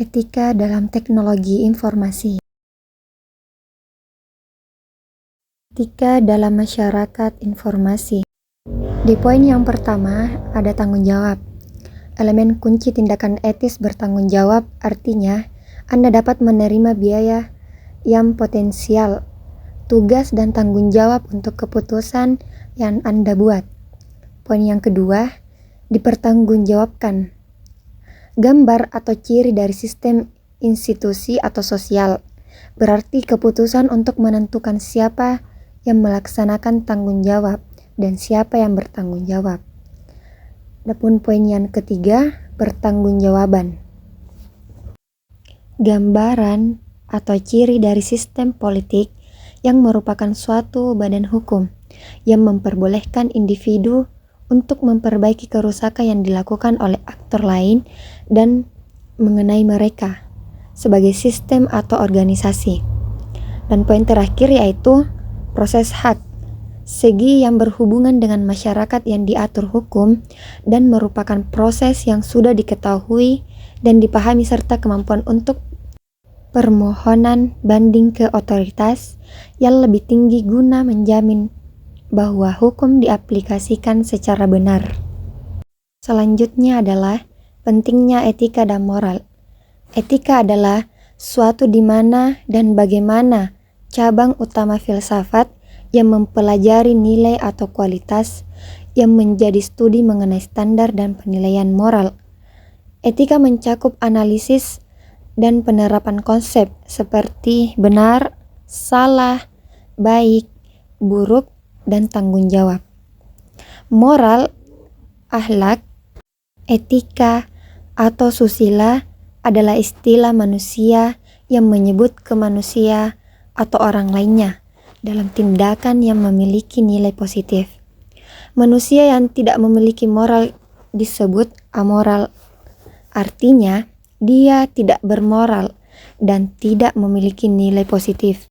Etika dalam teknologi informasi. Etika dalam masyarakat informasi. Di poin yang pertama, ada tanggung jawab. Elemen kunci tindakan etis bertanggung jawab artinya Anda dapat menerima biaya yang potensial, tugas dan tanggung jawab untuk keputusan yang Anda buat. Poin yang kedua, dipertanggungjawabkan. Gambar atau ciri dari sistem institusi atau sosial, berarti keputusan untuk menentukan siapa yang melaksanakan tanggung jawab dan siapa yang bertanggung jawab. Adapun poin yang ketiga, pertanggungjawaban. Gambaran atau ciri dari sistem politik yang merupakan suatu badan hukum yang memperbolehkan individu untuk memperbaiki kerusakan yang dilakukan oleh aktor lain dan mengenai mereka sebagai sistem atau organisasi. Dan poin terakhir yaitu proses hak, segi yang berhubungan dengan masyarakat yang diatur hukum dan merupakan proses yang sudah diketahui dan dipahami serta kemampuan untuk permohonan banding ke otoritas yang lebih tinggi guna menjamin bahwa hukum diaplikasikan secara benar. Selanjutnya adalah pentingnya etika dan moral. Etika adalah suatu di mana dan bagaimana cabang utama filsafat yang mempelajari nilai atau kualitas yang menjadi studi mengenai standar dan penilaian moral. Etika mencakup analisis dan penerapan konsep seperti benar, salah, baik, buruk, dan tanggung jawab. Moral, akhlak, etika, atau susila adalah istilah manusia yang menyebut ke manusia atau orang lainnya dalam tindakan yang memiliki nilai positif. Manusia yang tidak memiliki moral disebut amoral. Artinya, dia tidak bermoral dan tidak memiliki nilai positif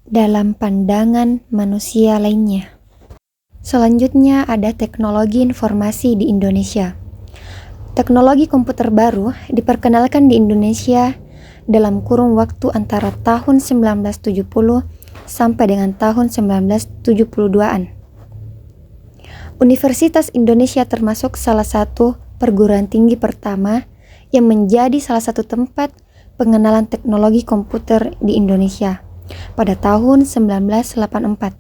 dalam pandangan manusia lainnya. Selanjutnya ada teknologi informasi di Indonesia. Teknologi komputer baru diperkenalkan di Indonesia dalam kurun waktu antara tahun 1970 sampai dengan tahun 1972-an. Universitas Indonesia termasuk salah satu perguruan tinggi pertama yang menjadi salah satu tempat pengenalan teknologi komputer di Indonesia pada tahun 1984.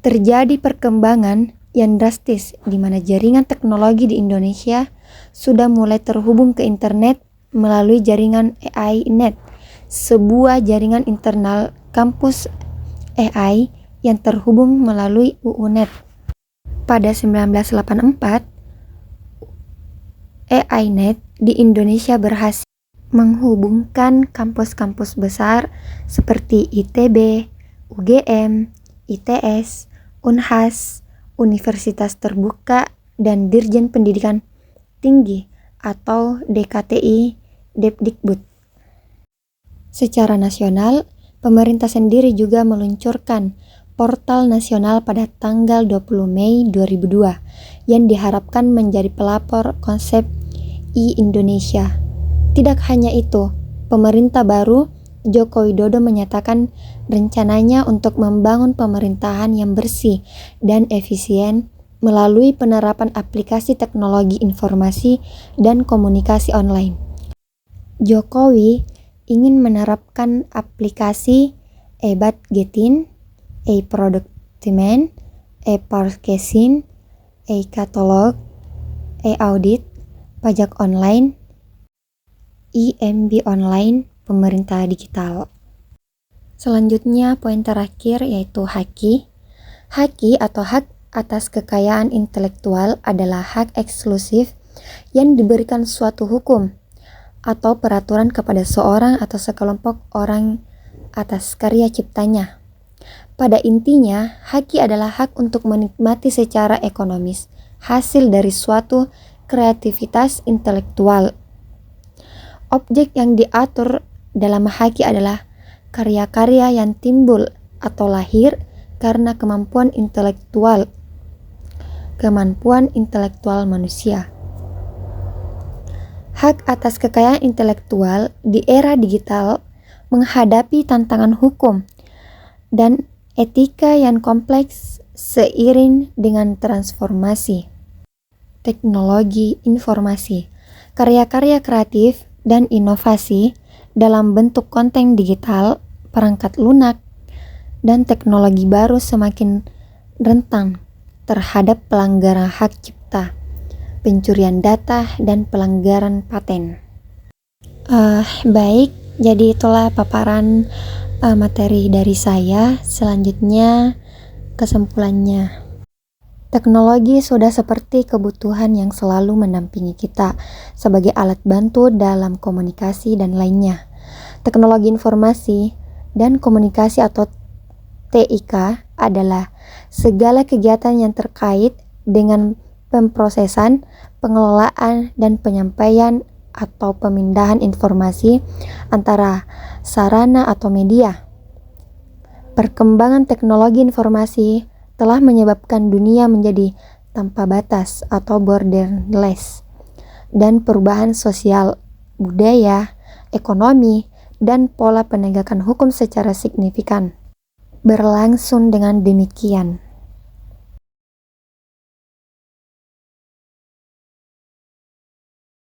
Terjadi perkembangan yang drastis di mana jaringan teknologi di Indonesia sudah mulai terhubung ke internet melalui jaringan AI-Net, sebuah jaringan internal kampus AI yang terhubung melalui UU-Net. Pada 1984, AI-Net di Indonesia berhasil menghubungkan kampus-kampus besar seperti ITB, UGM, ITS, Unhas, Universitas Terbuka, dan Dirjen Pendidikan Tinggi atau DKTI Depdikbud. Secara nasional, pemerintah sendiri juga meluncurkan portal nasional pada tanggal 20 Mei 2002 yang diharapkan menjadi pelapor konsep e-Indonesia. Tidak hanya itu, pemerintah baru Joko Widodo menyatakan rencananya untuk membangun pemerintahan yang bersih dan efisien melalui penerapan aplikasi teknologi informasi dan komunikasi online. Jokowi ingin menerapkan aplikasi e-budgeting, e-production, e-purchasing, e-katalog, e-audit, pajak online, IMB online, pemerintah digital. Selanjutnya poin terakhir yaitu haki. Haki atau hak atas kekayaan intelektual adalah hak eksklusif yang diberikan suatu hukum atau peraturan kepada seorang atau sekelompok orang atas karya ciptanya. Pada intinya, haki adalah hak untuk menikmati secara ekonomis hasil dari suatu kreativitas intelektual. Objek yang diatur dalam haki adalah karya-karya yang timbul atau lahir karena kemampuan intelektual manusia. Hak atas kekayaan intelektual di era digital menghadapi tantangan hukum dan etika yang kompleks seiring dengan transformasi teknologi informasi. Karya-karya kreatif dan inovasi dalam bentuk konten digital, perangkat lunak, dan teknologi baru semakin rentan terhadap pelanggaran hak cipta, pencurian data, dan pelanggaran paten. Baik, jadi itulah paparan materi dari saya. Selanjutnya, kesimpulannya. Teknologi sudah seperti kebutuhan yang selalu mendampingi kita sebagai alat bantu dalam komunikasi dan lainnya. Teknologi informasi dan komunikasi atau TIK adalah segala kegiatan yang terkait dengan pemrosesan, pengelolaan, dan penyampaian atau pemindahan informasi antara sarana atau media. Perkembangan teknologi informasi telah menyebabkan dunia menjadi tanpa batas atau borderless, dan perubahan sosial, budaya, ekonomi, dan pola penegakan hukum secara signifikan berlangsung dengan demikian.